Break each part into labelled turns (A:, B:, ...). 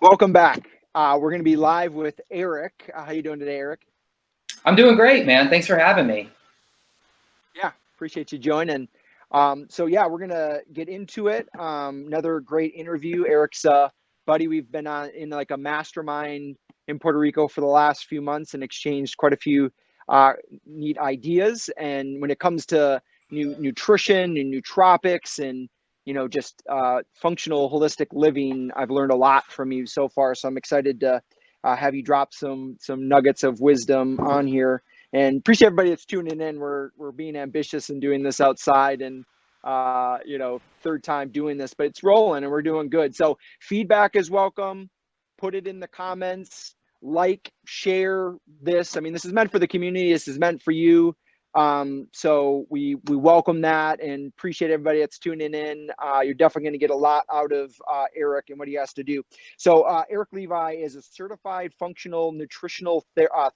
A: Welcome back. We're going to be live with Erik. How you doing today, Erik?
B: I'm doing great, man. Thanks for having me.
A: Yeah, appreciate you joining. We're going to get into it. Another great interview. Erik's buddy. We've been on in like a mastermind in Puerto Rico for the last few months and exchanged quite a few uh, neat ideas. And when it comes to nutrition and nootropics and just functional holistic living, I've learned a lot from you so far. So I'm excited to have you drop some nuggets of wisdom on here, and appreciate everybody that's tuning in. We're being ambitious and doing this outside, and third time doing this, but it's rolling and we're doing good. So feedback is welcome. Put it in the comments. Like, share this. I mean, this is meant for the community. This is meant for you. So we welcome that and appreciate everybody that's tuning in. You're definitely going to get a lot out of Erik and what he has to do. So Erik Levi is a certified functional nutritional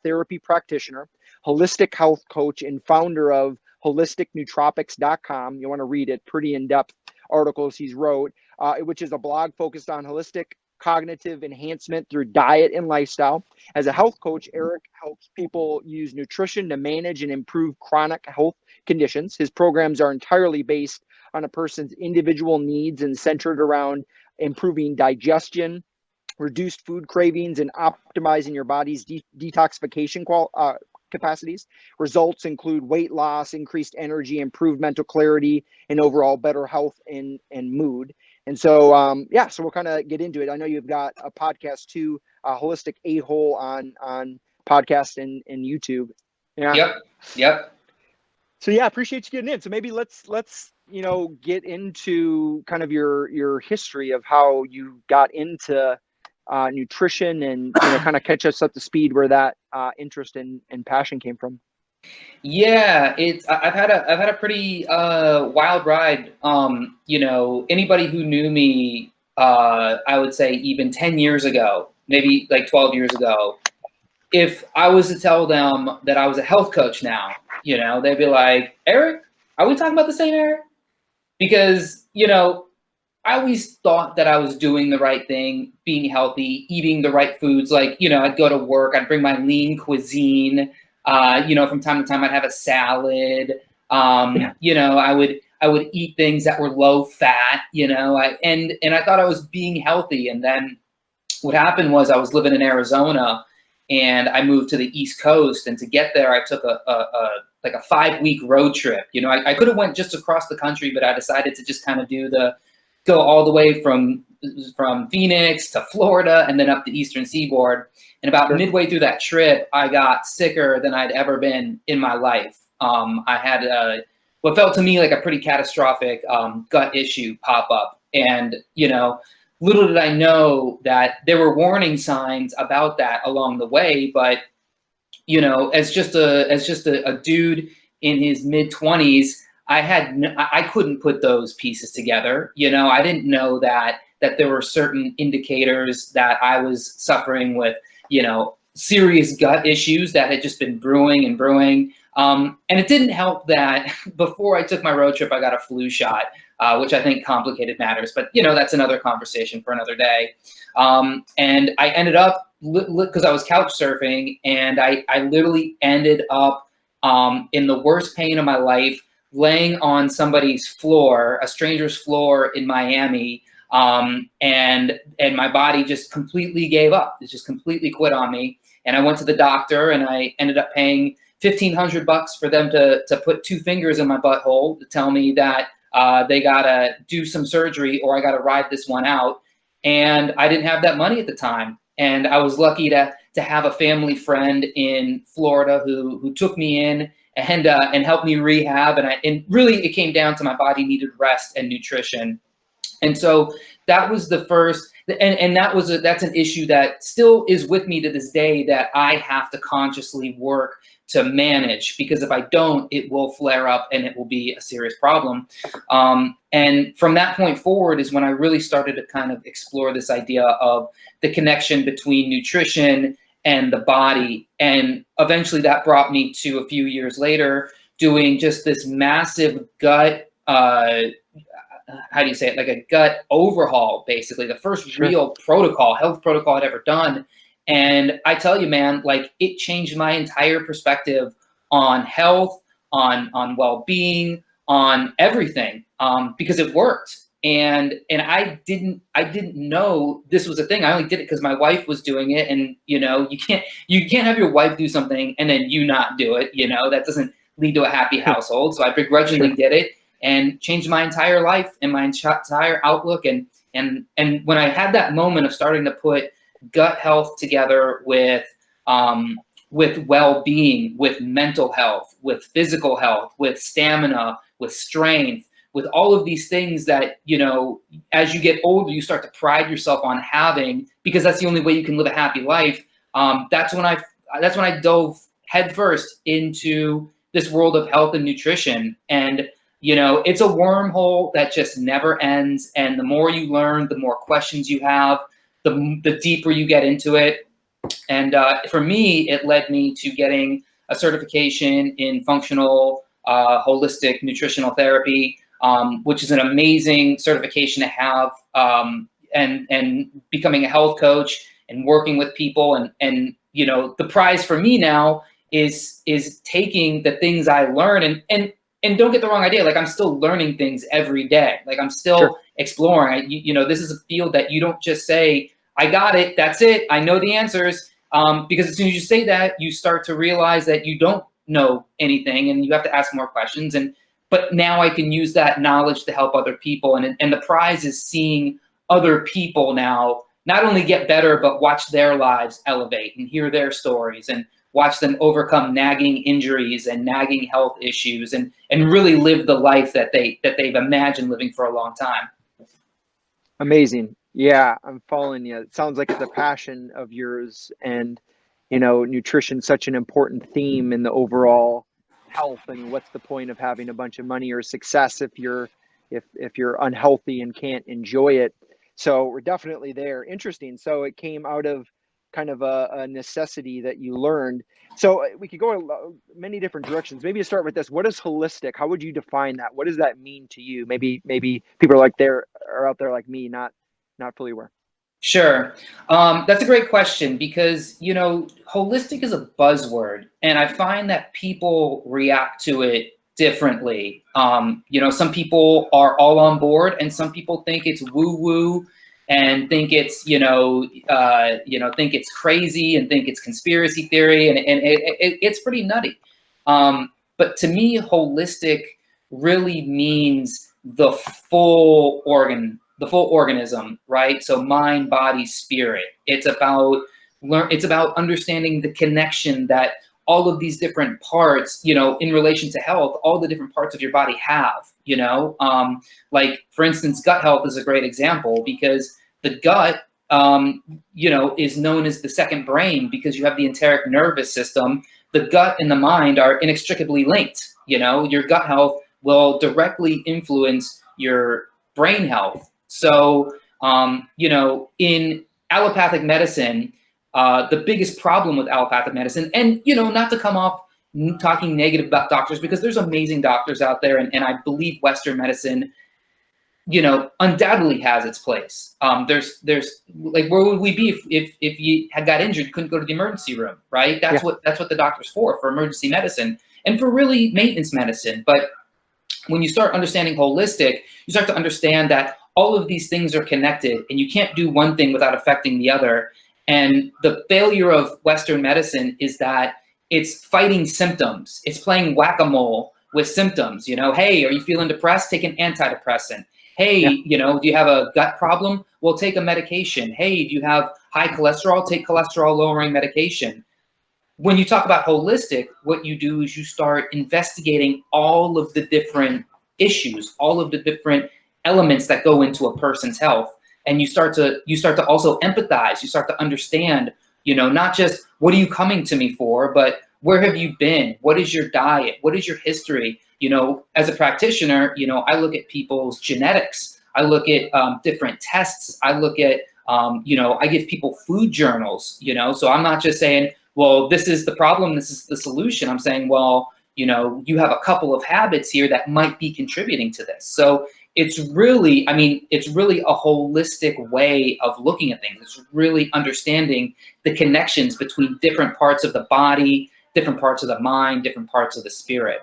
A: therapy practitioner, holistic health coach, and founder of holisticnootropics.com. You want to read it, pretty in-depth articles he's wrote, which is a blog focused on holistic cognitive enhancement through diet and lifestyle. As a health coach, Erik helps people use nutrition to manage and improve chronic health conditions. His programs are entirely based on a person's individual needs and centered around improving digestion, reduced food cravings, and optimizing your body's detoxification capacities. Results include weight loss, increased energy, improved mental clarity, and overall better health and mood. And so, so we'll kind of get into it. I know you've got a podcast too, Holistic A-Hole on podcast and YouTube. Yeah.
B: Yep.
A: So yeah, appreciate you getting in. So maybe let's get into kind of your history of how you got into nutrition, and kind of catch us up to speed where that interest and passion came from.
B: Yeah, I've had a pretty wild ride. Anybody who knew me, I would say even 10 years ago, maybe like 12 years ago, if I was to tell them that I was a health coach now, they'd be like, Erik, are we talking about the same Erik? Because, I always thought that I was doing the right thing, being healthy, eating the right foods. Like, I'd go to work, I'd bring my lean cuisine. From time to time, I'd have a salad. I would eat things that were low fat. And I thought I was being healthy. And then what happened was I was living in Arizona, and I moved to the East Coast. And to get there, I took a 5-week road trip. I could have went just across the country, but I decided to just kind of go all the way from Phoenix to Florida and then up the Eastern Seaboard. And about midway through that trip, I got sicker than I'd ever been in my life. I had what felt to me like a pretty catastrophic gut issue pop up. And, little did I know that there were warning signs about that along the way. But, as just a dude in his mid-20s, I couldn't put those pieces together. I didn't know that there were certain indicators that I was suffering with, serious gut issues that had just been brewing and brewing. And it didn't help that before I took my road trip, I got a flu shot, which I think complicated matters. But, that's another conversation for another day. And I ended up, because I was couch surfing, and I literally ended up in the worst pain of my life, laying on somebody's floor, a stranger's floor in Miami, and my body just completely gave up. It just completely quit on me. And I went to the doctor, and I ended up paying $1,500 for them to put 2 fingers in my butthole to tell me that they gotta do some surgery or I gotta ride this one out. And I didn't have that money at the time. And I was lucky to have a family friend in Florida who took me in and helped me rehab. And really it came down to my body needed rest and nutrition. And so that was the first, and that's an issue that still is with me to this day, that I have to consciously work to manage, because if I don't, it will flare up and it will be a serious problem. And from that point forward is when I really started to kind of explore this idea of the connection between nutrition and the body. And eventually that brought me to, a few years later, doing just this massive gut how do you say it, like a gut overhaul, basically the first
A: Sure.
B: real health protocol I'd ever done. And I tell you, man, like it changed my entire perspective on health, on well-being, on everything, because it worked. And I didn't know this was a thing. I only did it because my wife was doing it. And you know, you can't have your wife do something and then you not do it. You know, that doesn't lead to a happy household. So I begrudgingly
A: Sure.
B: did it and changed my entire life and my entire outlook. And when I had that moment of starting to put gut health together with well-being, with mental health, with physical health, with stamina, with strength, with all of these things that, you know, as you get older, you start to pride yourself on having, because that's the only way you can live a happy life. That's when I dove headfirst into this world of health and nutrition. And, you know, it's a wormhole that just never ends. And the more you learn, the more questions you have, the deeper you get into it. And for me, it led me to getting a certification in functional holistic nutritional therapy, which is an amazing certification to have, and becoming a health coach and working with people. And you know, the prize for me now is taking the things I learn and don't get the wrong idea. Like I'm still learning things every day. Like I'm still
A: Sure.
B: exploring. You know, this is a field that you don't just say, I got it, that's it, I know the answers. Because as soon as you say that, you start to realize that you don't know anything and you have to ask more questions. But now I can use that knowledge to help other people. And the prize is seeing other people now not only get better, but watch their lives elevate and hear their stories and watch them overcome nagging injuries and nagging health issues and really live the life that they've imagined living for a long time.
A: Amazing. Yeah, I'm following you. It sounds like it's a passion of yours, and you know, nutrition's such an important theme in the overall health. I mean, what's the point of having a bunch of money or success if you're unhealthy and can't enjoy it? So we're definitely there. Interesting. So it came out of kind of a necessity that you learned. So we could go many different directions. Maybe to start with this, what is holistic? How would you define that? What does that mean to you? Maybe people are out there like me, not fully aware.
B: Sure. That's a great question because, you know, holistic is a buzzword and I find that people react to it differently. You know, some people are all on board and some people think it's woo woo and think it's, think it's crazy and think it's conspiracy theory and it's pretty nutty. But to me, holistic really means the full organism, right? So mind, body, spirit. It's about understanding the connection that all of these different parts, you know, in relation to health, all the different parts of your body have, you know, like for instance, gut health is a great example because the gut, you know, is known as the second brain because you have the enteric nervous system. The gut and the mind are inextricably linked. You know, your gut health will directly influence your brain health. So, you know, in allopathic medicine, the biggest problem with allopathic medicine, and, you know, not to come off talking negative about doctors, because there's amazing doctors out there, and I believe Western medicine, you know, undoubtedly has its place. There's like, where would we be if you had got injured, you couldn't go to the emergency room, right? That's what the doctor's for emergency medicine and for really maintenance medicine. But when you start understanding holistic, you start to understand that all of these things are connected and you can't do one thing without affecting the other. And the failure of Western medicine is that it's fighting symptoms. It's playing whack-a-mole with symptoms. You know, hey, are you feeling depressed? Take an antidepressant. Hey, you know, do you have a gut problem? Well, take a medication. Hey, do you have high cholesterol? Take cholesterol lowering medication. When you talk about holistic, what you do is you start investigating all of the different issues, all of the different elements that go into a person's health. And you start to also empathize. You start to understand, you know, not just what are you coming to me for, but where have you been? What is your diet? What is your history? You know, as a practitioner, you know, I look at people's genetics. I look at different tests. I look at, you know, I give people food journals, you know, so I'm not just saying, well, this is the problem, this is the solution. I'm saying, well, you know, you have a couple of habits here that might be contributing to this. So it's really, I mean, it's really a holistic way of looking at things. It's really understanding the connections between different parts of the body, different parts of the mind, different parts of the spirit.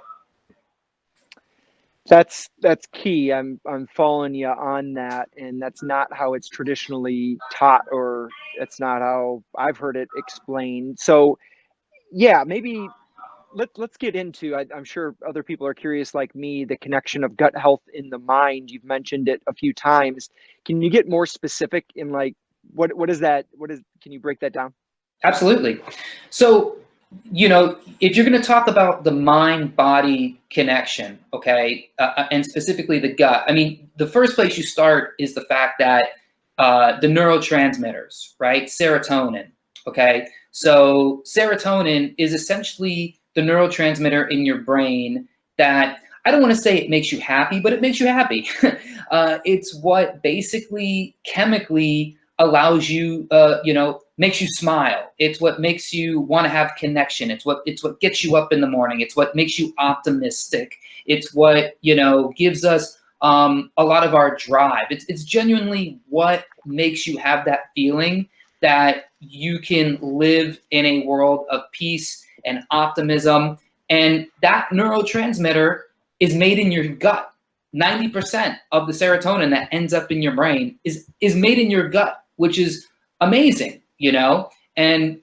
A: That's key. I'm following you on that, and that's not how it's traditionally taught, or that's not how I've heard it explained. So yeah, maybe let's get into, I'm sure other people are curious like me, the connection of gut health in the mind. You've mentioned it a few times. Can you get more specific in like what is that? Can you break that down?
B: Absolutely. So, you know, if you're going to talk about the mind body connection, okay, and specifically the gut, I mean, the first place you start is the fact that the neurotransmitters, right? Serotonin, okay? So, serotonin is essentially the neurotransmitter in your brain that, I don't want to say it makes you happy, but it makes you happy. It's what basically chemically allows you, you know, makes you smile. It's what makes you want to have connection. It's what gets you up in the morning. It's what makes you optimistic. It's what, you know, gives us a lot of our drive. It's genuinely what makes you have that feeling that you can live in a world of peace and optimism. And that neurotransmitter is made in your gut. 90% of the serotonin that ends up in your brain is made in your gut, which is amazing, you know? And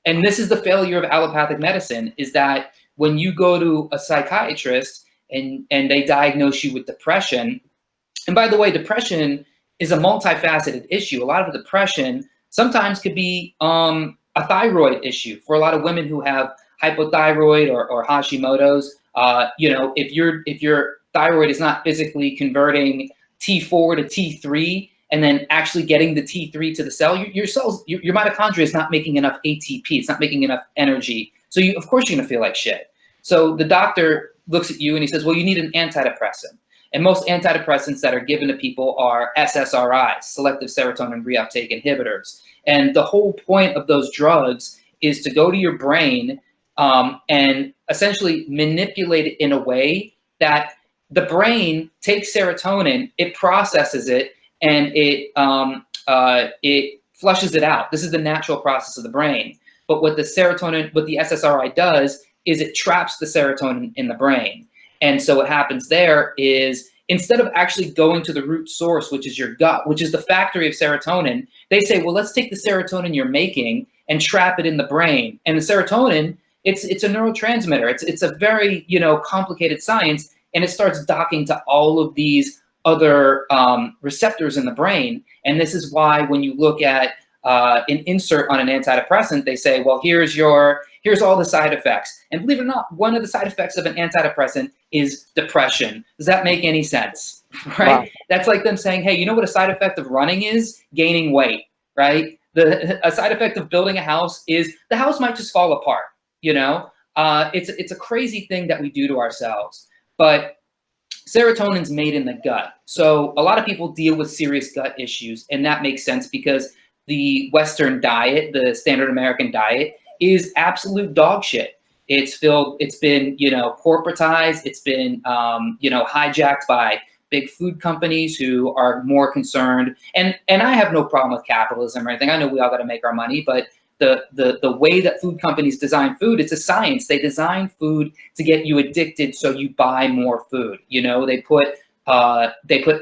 B: this is the failure of allopathic medicine, is that when you go to a psychiatrist and they diagnose you with depression, and by the way, depression is a multifaceted issue. A lot of the depression sometimes could be a thyroid issue for a lot of women who have hypothyroid or Hashimoto's. You know, if your thyroid is not physically converting T4 to T3 and then actually getting the T3 to the cell, your cells, your mitochondria is not making enough ATP. It's not making enough energy. So of course you're gonna feel like shit. So the doctor looks at you and he says, well, you need an antidepressant. And most antidepressants that are given to people are SSRIs, selective serotonin reuptake inhibitors. And the whole point of those drugs is to go to your brain and essentially manipulate it in a way that the brain takes serotonin, it processes it, and it flushes it out. This is the natural process of the brain. But what the SSRI does is it traps the serotonin in the brain. And so what happens there is, instead of actually going to the root source, which is your gut, which is the factory of serotonin, they say, well, let's take the serotonin you're making and trap it in the brain. And the serotonin, it's a neurotransmitter. It's a very, you know, complicated science, and it starts docking to all of these other receptors in the brain. And this is why when you look at an insert on an antidepressant, they say, well, here's all the side effects. And believe it or not, one of the side effects of an antidepressant is depression. Does that make any sense? Right? Wow. That's like them saying, hey, you know what a side effect of running is? Gaining weight, right? A side effect of building a house is the house might just fall apart, you know? It's a crazy thing that we do to ourselves. But serotonin's made in the gut. So a lot of people deal with serious gut issues, and that makes sense because the Western diet, the standard American diet, is absolute dog shit. It's been, you know, corporatized. It's been, you know, hijacked by big food companies who are more concerned. And I have no problem with capitalism or anything. I know we all got to make our money, but the way that food companies design food, it's a science. They design food to get you addicted, so you buy more food. You know, they put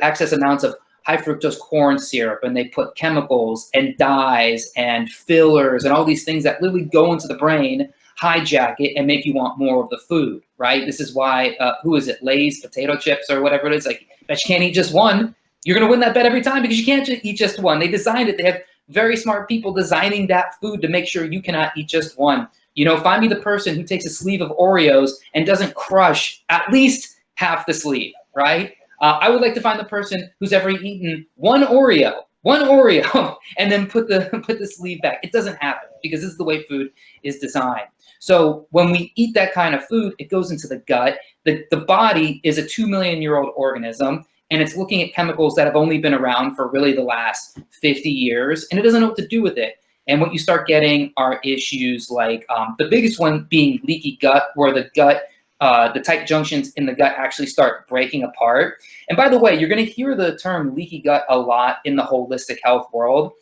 B: excess amounts of high fructose corn syrup, and they put chemicals and dyes and fillers and all these things that literally go into the brain, hijack it, and make you want more of the food, right? This is why, who is it, Lay's potato chips or whatever it is, like, bet you can't eat just one. You're gonna win that bet every time because you can't eat just one. They designed it. They have very smart people designing that food to make sure you cannot eat just one. You know, find me the person who takes a sleeve of Oreos and doesn't crush at least half the sleeve, right? I would like to find the person who's ever eaten one Oreo, and then put the sleeve back. It doesn't happen because this is the way food is designed. So when we eat that kind of food, it goes into the gut. The body is a 2 million-year-old organism, and it's looking at chemicals that have only been around for really the last 50 years, and it doesn't know what to do with it. And what you start getting are issues like the biggest one being leaky gut, where the gut the tight junctions in the gut actually start breaking apart. And by the way, you're going to hear the term leaky gut a lot in the holistic health world.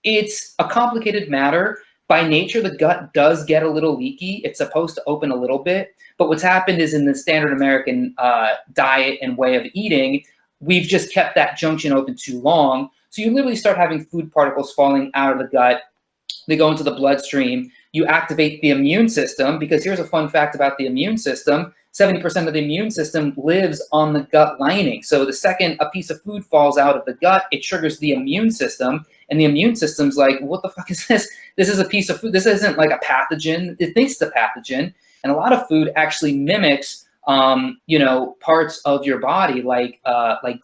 B: It's a complicated matter. By nature, the gut does get a little leaky. It's supposed to open a little bit. But what's happened is in the standard American diet and way of eating, we've just kept that junction open too long. So you literally start having food particles falling out of the gut. They go into the bloodstream. You activate the immune system, because here's a fun fact about the immune system. 70% of the immune system lives on the gut lining. So the second a piece of food falls out of the gut, it triggers the immune system. And the immune system's like, what the fuck is this? This is a piece of food. This isn't like a pathogen. It thinks it's a pathogen. And a lot of food actually mimics, parts of your body, like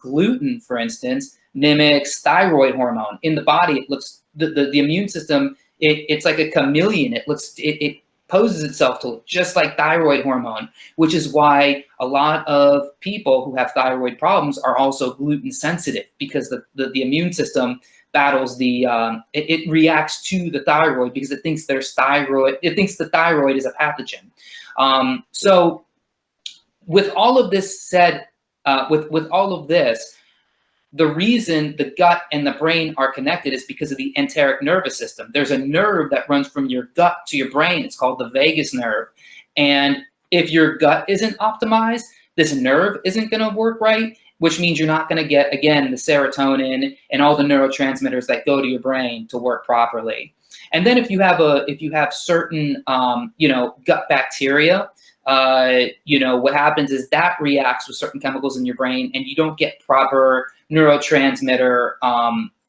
B: gluten, for instance, mimics thyroid hormone in the body. It looks, the immune system, it's like a chameleon. It poses itself to look just like thyroid hormone, which is why a lot of people who have thyroid problems are also gluten sensitive, because the immune system battles it reacts to the thyroid because it thinks there's thyroid. It thinks the thyroid is a pathogen. So with all of this said, with all of this, the reason the gut and the brain are connected is because of the enteric nervous system. There's a nerve that runs from your gut to your brain. It's called the vagus nerve. And if your gut isn't optimized, this nerve isn't going to work right, which means you're not going to get, again, the serotonin and all the neurotransmitters that go to your brain to work properly. And then if you have certain, gut bacteria, what happens is that reacts with certain chemicals in your brain, and you don't get proper neurotransmitter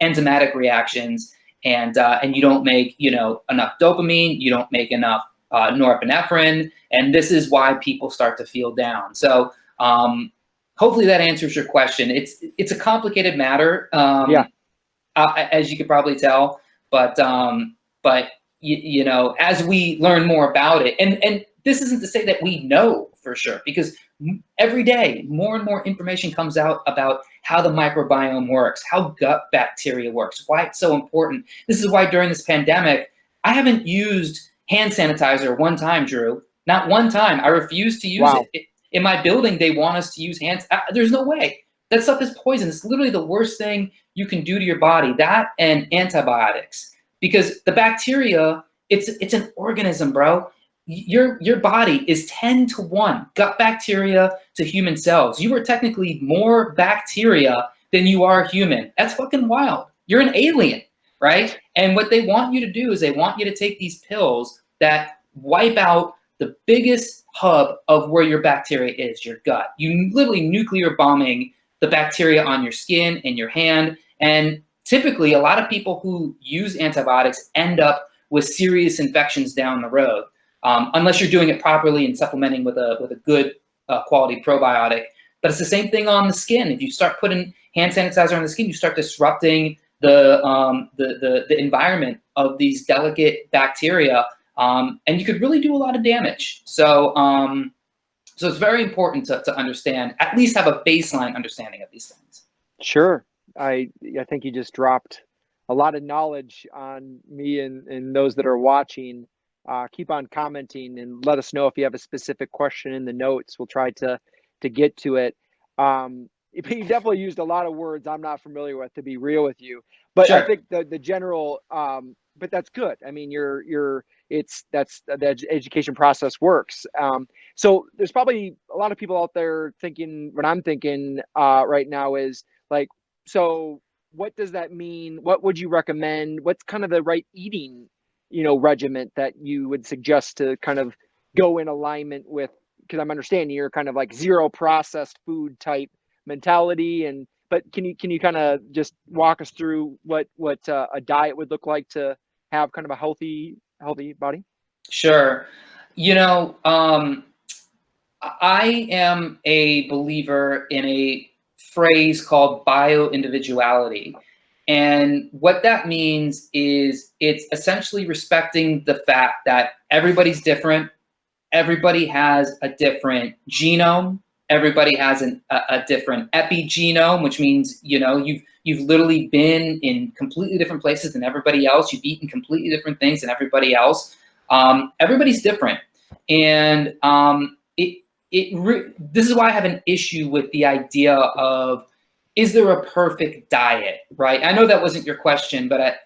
B: enzymatic reactions, and you don't make enough dopamine, you don't make enough norepinephrine, and this is why people start to feel down. So hopefully that answers your question. It's a complicated matter, as you could probably tell, but as we learn more about it, and this isn't to say that we know for sure, because every day more and more information comes out about how the microbiome works, how gut bacteria works, why it's so important. This is why during this pandemic, I haven't used hand sanitizer one time, Drew. Not one time. I refuse to use it. In my building, they want us to use hands. There's no way. That stuff is poison. It's literally the worst thing you can do to your body. That and antibiotics, because the bacteria, it's an organism, bro. Your body is 10-to-1 gut bacteria to human cells. You are technically more bacteria than you are human. That's fucking wild. You're an alien, right? And what they want you to do is they want you to take these pills that wipe out the biggest hub of where your bacteria is, your gut. You literally nuclear bombing the bacteria on your skin and your hand. And typically, a lot of people who use antibiotics end up with serious infections down the road. Unless you're doing it properly and supplementing with a good quality probiotic. But it's the same thing on the skin. If you start putting hand sanitizer on the skin, you start disrupting the environment of these delicate bacteria, and you could really do a lot of damage. So it's very important to understand, at least have a baseline understanding of these things.
A: Sure. I think you just dropped a lot of knowledge on me and those that are watching. Keep on commenting and let us know if you have a specific question in the notes. We'll try to get to it. You definitely used a lot of words I'm not familiar with, to be real with you. But sure. I think the general, but that's good. I mean, that's the education process works. So there's probably a lot of people out there thinking what I'm thinking right now is like, so what does that mean? What would you recommend? What's kind of the right eating regiment that you would suggest to kind of go in alignment with, because I'm understanding you're kind of like zero processed food type mentality, but can you kind of just walk us through what a diet would look like to have kind of a healthy body?
B: Sure. I am a believer in a phrase called bioindividuality. And what that means is it's essentially respecting the fact that everybody's different. Everybody has a different genome. Everybody has a different epigenome, which means, you've literally been in completely different places than everybody else. You've eaten completely different things than everybody else. Everybody's different. And this is why I have an issue with the idea of, is there a perfect diet, right? I know that wasn't your question, but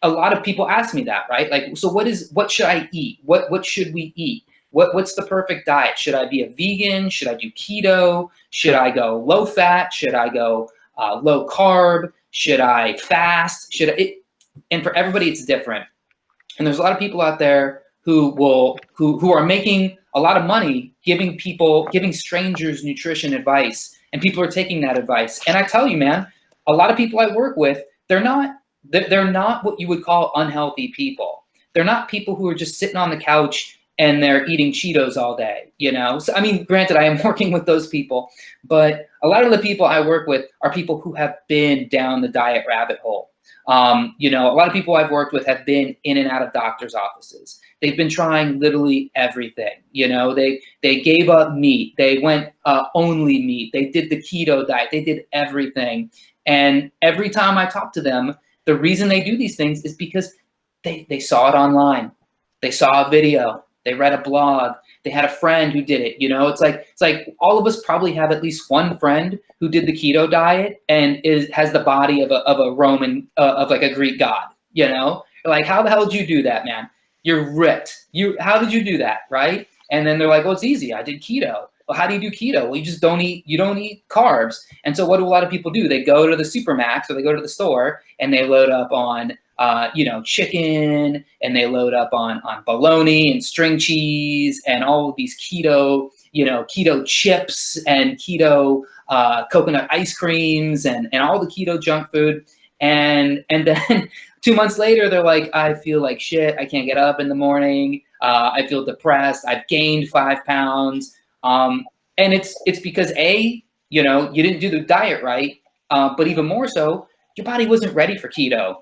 B: a lot of people ask me that, right? Like, so what should I eat? What should we eat? What's the perfect diet? Should I be a vegan? Should I do keto? Should I go low fat? Should I go low carb? Should I fast? And for everybody, it's different. And there's a lot of people out there who are making a lot of money giving strangers nutrition advice, and people are taking that advice. And I tell you, man, a lot of people I work with, they're not what you would call unhealthy people. They're not people who are just sitting on the couch and they're eating Cheetos all day, So, I mean, granted, I am working with those people, but a lot of the people I work with are people who have been down the diet rabbit hole. A lot of people I've worked with have been in and out of doctors' offices. They've been trying literally everything. They gave up meat. They went only meat. They did the keto diet. They did everything. And every time I talk to them, the reason they do these things is because they saw it online. They saw a video. They read a blog. They had a friend who did it. It's like all of us probably have at least one friend who did the keto diet and has the body of a Roman, of like a Greek god. You're like, how the hell did you do that, man? You're ripped. How did you do that, right? And then they're like, well, it's easy. I did keto. Well, how do you do keto? Well, you don't eat carbs. And so what do a lot of people do? They go to the Supermax or they go to the store and they load up on chicken, and they load up on bologna and string cheese and all of these keto chips and keto coconut ice creams and all the keto junk food. And then 2 months later, they're like, I feel like shit. I can't get up in the morning. I feel depressed. I've gained 5 pounds. And it's because you didn't do the diet right. But even more so, your body wasn't ready for keto.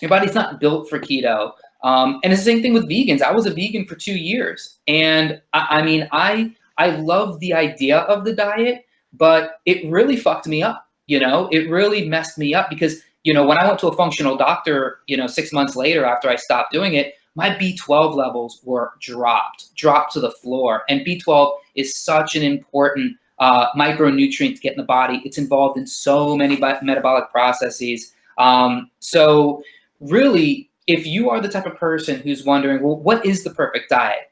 B: Your body's not built for keto. And it's the same thing with vegans. I was a vegan for 2 years. And I love the idea of the diet, but it really fucked me up. It really messed me up because, when I went to a functional doctor, 6 months later after I stopped doing it, my B12 levels were dropped to the floor. And B12 is such an important micronutrient to get in the body. It's involved in so many metabolic processes. So really, if you are the type of person who's wondering, well, what is the perfect diet?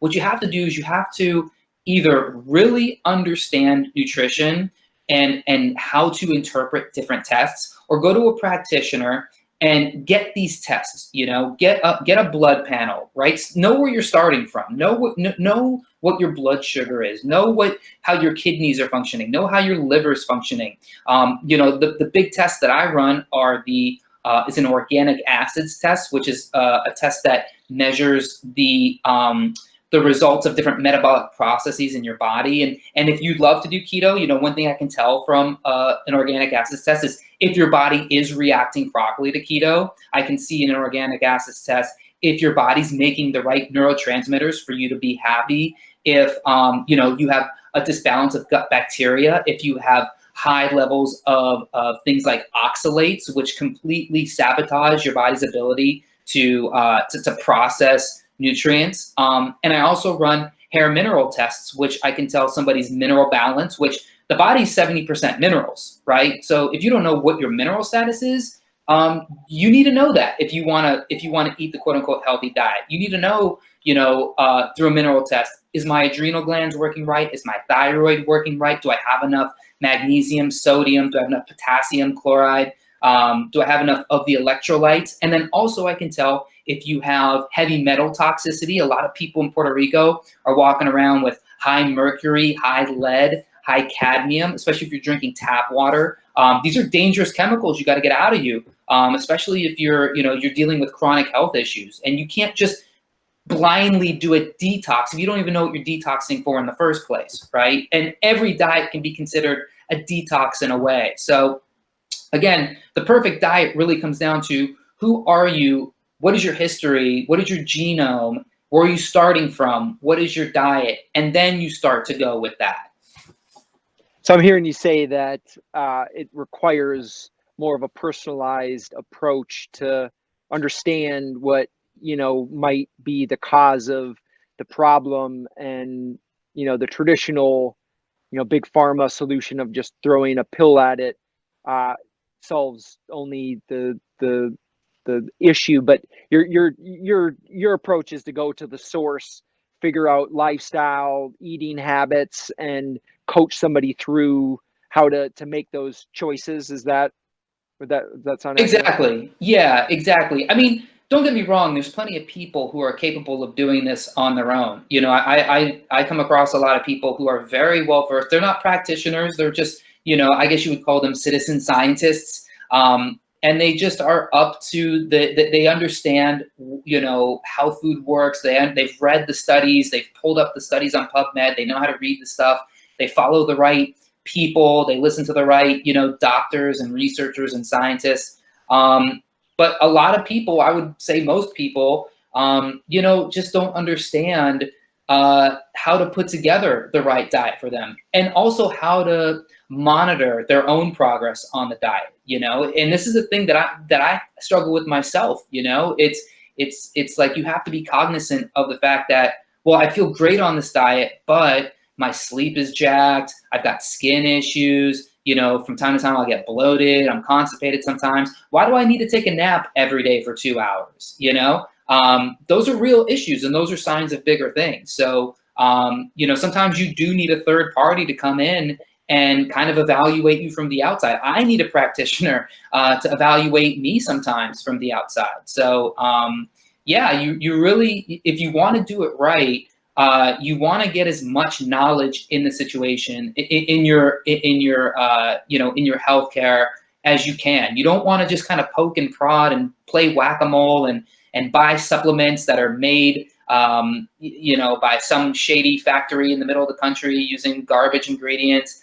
B: What you have to do is you have to either really understand nutrition and how to interpret different tests, or go to a practitioner and get these tests. Get a blood panel, right? Know where you're starting from. Know what your blood sugar is. Know how your kidneys are functioning. Know how your liver is functioning. The big tests that I run are is an organic acids test, which is a test that measures the results of different metabolic processes in your body. And if you'd love to do keto, one thing I can tell from an organic acids test is if your body is reacting properly to keto. I can see in an organic acids test if your body's making the right neurotransmitters for you to be happy, if you have a disbalance of gut bacteria, if you have high levels of things like oxalates, which completely sabotage your body's ability to process nutrients. And I also run hair mineral tests, which I can tell somebody's mineral balance, which the body's 70% minerals, right? So if you don't know what your mineral status is, you need to know that if you want to eat the quote unquote healthy diet. You need to know, through a mineral test, is my adrenal glands working right? Is my thyroid working right? Do I have enough magnesium, sodium? Do I have enough potassium, chloride? Do I have enough of the electrolytes? And then also I can tell if you have heavy metal toxicity. A lot of people in Puerto Rico are walking around with high mercury, high lead, high cadmium, especially if you're drinking tap water. These are dangerous chemicals you got to get out of you, especially if you're dealing with chronic health issues. And you can't just blindly do a detox if you don't even know what you're detoxing for in the first place, right? And every diet can be considered a detox in a way. So again, the perfect diet really comes down to who are you? What is your history? What is your genome? Where are you starting from? What is your diet? And then you start to go with that.
A: So I'm hearing you say that it requires more of a personalized approach to understand what, might be the cause of the problem and the traditional, big pharma solution of just throwing a pill at it solves only the issue. But your approach is to go to the source, figure out lifestyle, eating habits, and coach somebody through how to make those choices. Does that sound accurate?
B: Exactly. Yeah, exactly. I mean, don't get me wrong, there's plenty of people who are capable of doing this on their own. I come across a lot of people who are very well versed. They're not practitioners, they're just, I guess you would call them citizen scientists. And they just are up to they understand, how food works. They've read the studies, they've pulled up the studies on PubMed, they know how to read the stuff, they follow the right people, they listen to the right, doctors and researchers and scientists. But a lot of people, I would say most people, just don't understand how to put together the right diet for them, and also how to monitor their own progress on the diet. And this is the thing that I struggle with myself. It's like you have to be cognizant of the fact that, well, I feel great on this diet, but my sleep is jacked, I've got skin issues, from time to time I'll get bloated, I'm constipated sometimes. Why do I need to take a nap every day for 2 hours? Those are real issues, and those are signs of bigger things. So, sometimes you do need a third party to come in and kind of evaluate you from the outside. I need a practitioner to evaluate me sometimes from the outside. So, yeah, you really, if you want to do it right, you want to get as much knowledge in the situation, in your healthcare as you can. You don't want to just kind of poke and prod and play whack-a-mole and buy supplements that are made, by some shady factory in the middle of the country using garbage ingredients.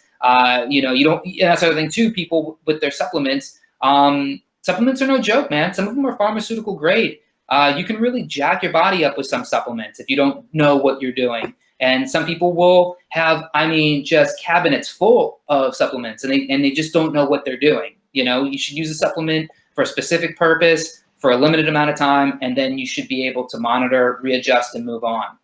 B: You don't. That's the other thing too. People with their supplements. Supplements are no joke, man. Some of them are pharmaceutical grade. You can really jack your body up with some supplements if you don't know what you're doing. And some people will have, just cabinets full of supplements, and they just don't know what they're doing. You should use a supplement for a specific purpose for a limited amount of time, and then you should be able to monitor, readjust, and move on.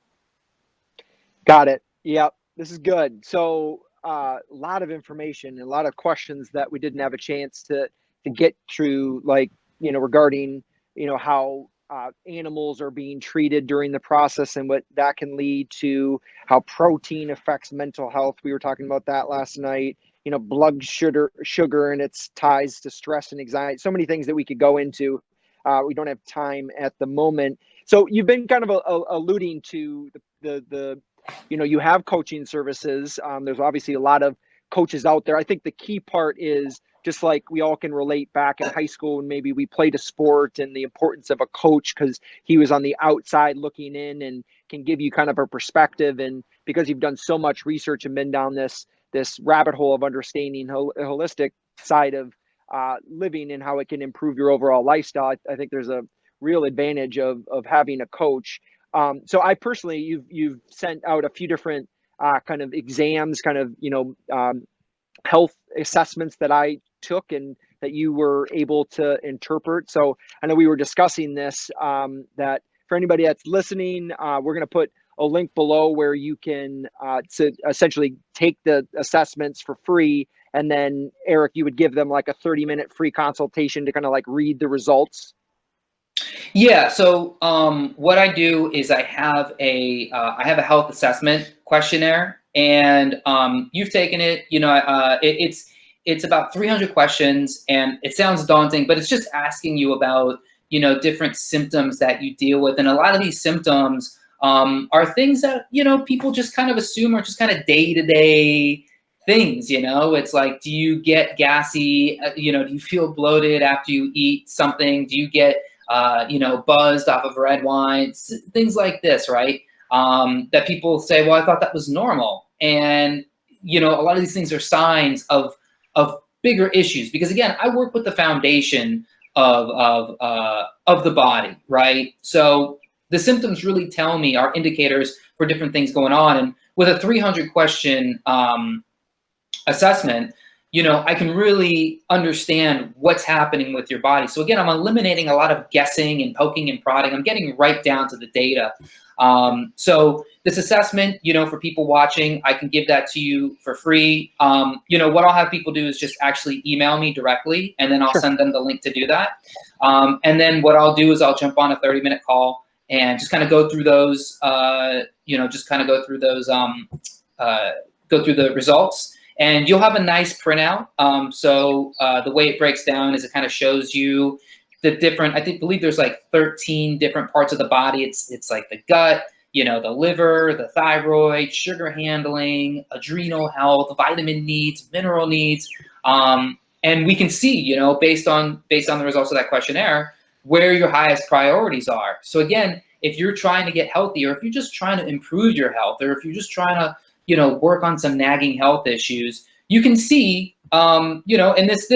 A: Got it. Yep. This is good. So a lot of information, a lot of questions that we didn't have a chance to get through, like, regarding, how animals are being treated during the process and what that can lead to, how protein affects mental health. We were talking about that last night, blood sugar and its ties to stress and anxiety. So many things that we could go into. We don't have time at the moment. So you've been kind of alluding to the you have coaching services. There's obviously a lot of coaches out there. I think the key part is, just like we all can relate back in high school, and maybe we played a sport, and the importance of a coach because he was on the outside looking in and can give you kind of a perspective. And because you've done so much research and been down this rabbit hole of understanding holistic side of living and how it can improve your overall lifestyle, I think there's a real advantage of having a coach. So I personally, you've sent out a few different kind of exams, kind of, health assessments that I took and that you were able to interpret. So I know we were discussing this, that for anybody that's listening, we're going to put a link below where you can to essentially take the assessments for free. And then Erik, you would give them like a 30-minute free consultation to kind of like read the results.
B: Yeah. So what I do is I have a health assessment questionnaire, and you've taken it. It's about 300 questions, and it sounds daunting, but it's just asking you about different symptoms that you deal with, and a lot of these symptoms are things that people just kind of assume are just kind of day-to-day things. It's like, do you get gassy? Do you feel bloated after you eat something? Do you get buzzed off of red wine, things like this, right? That people say, well, I thought that was normal. And, a lot of these things are signs of bigger issues, because again, I work with the foundation of the body, right? So the symptoms really tell me are indicators for different things going on. And with a 300 question assessment, you know, I can really understand what's happening with your body. So again, I'm eliminating a lot of guessing and poking and prodding. I'm getting right down to the data. So this assessment, you know, for people watching, I can give that to you for free. You know, what I'll have people do is just actually email me directly, and then I'll
A: Sure.
B: send them the link to do that. And then what I'll do is I'll jump on a 30-minute call and just kind of go through those, you know, just kind of go through those, go through the results. And you'll have a nice printout. So the way it breaks down is it kind of shows you the different, believe there's like 13 different parts of the body. It's like the gut, you know, the liver, the thyroid, sugar handling, adrenal health, vitamin needs, mineral needs. And we can see, you know, based on the results of that questionnaire, where your highest priorities are. So again, if you're trying to get healthy, or if you're just trying to improve your health, or if you're just trying to, you know, work on some nagging health issues, you can see, you know, and this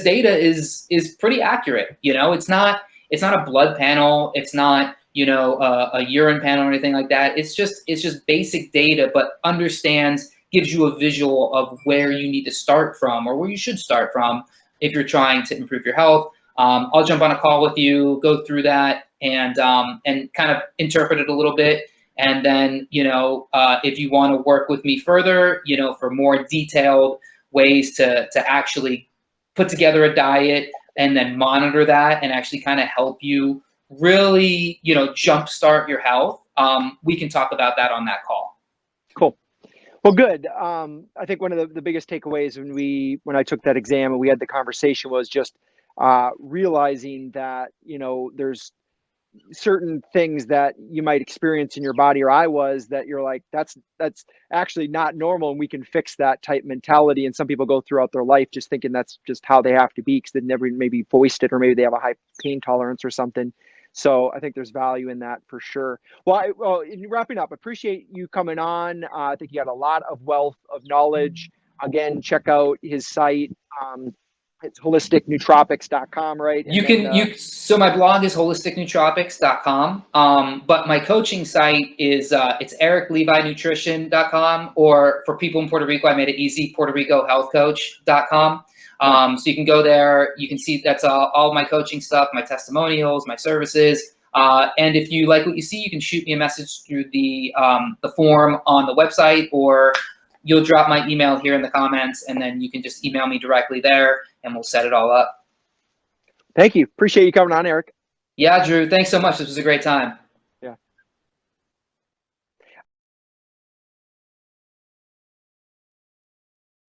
B: data is pretty accurate. You know, it's not a blood panel, it's not, you know, a urine panel or anything like that. It's just basic data, but gives you a visual of where you need to start from, or where you should start from if you're trying to improve your health. I'll jump on a call with you, go through that, and kind of interpret it a little bit. And then, you know, if you want to work with me further, you know, for more detailed ways to actually put together a diet and then monitor that and actually kind of help you really, you know, jumpstart your health, we can talk about that on that call.
A: Cool. Well, good. I think one of the biggest takeaways when I took that exam and we had the conversation was just realizing that, you know, there's certain things that you might experience in your body, or I was, that you're like, that's actually not normal, and we can fix that type mentality. And some people go throughout their life just thinking that's just how they have to be, because they never maybe voiced it, or maybe they have a high pain tolerance or something. So I think there's value in that for sure. Well, in wrapping up, appreciate you coming on. I think you got a lot of wealth of knowledge. Again, check out his site. It's holisticnootropics.com, right?
B: So my blog is holisticnootropics.com. But my coaching site is, it's eriklevinutrition.com, or for people in Puerto Rico, I made it easy, PuertoRicoHealthCoach.com. So you can go there, you can see that's all my coaching stuff, my testimonials, my services. And if you like what you see, you can shoot me a message through the form on the website, or you'll drop my email here in the comments, and then you can just email me directly there, and we'll set it all up.
A: Thank you. Appreciate you coming on, Erik.
B: Yeah, Drew, thanks so much. This was a great time.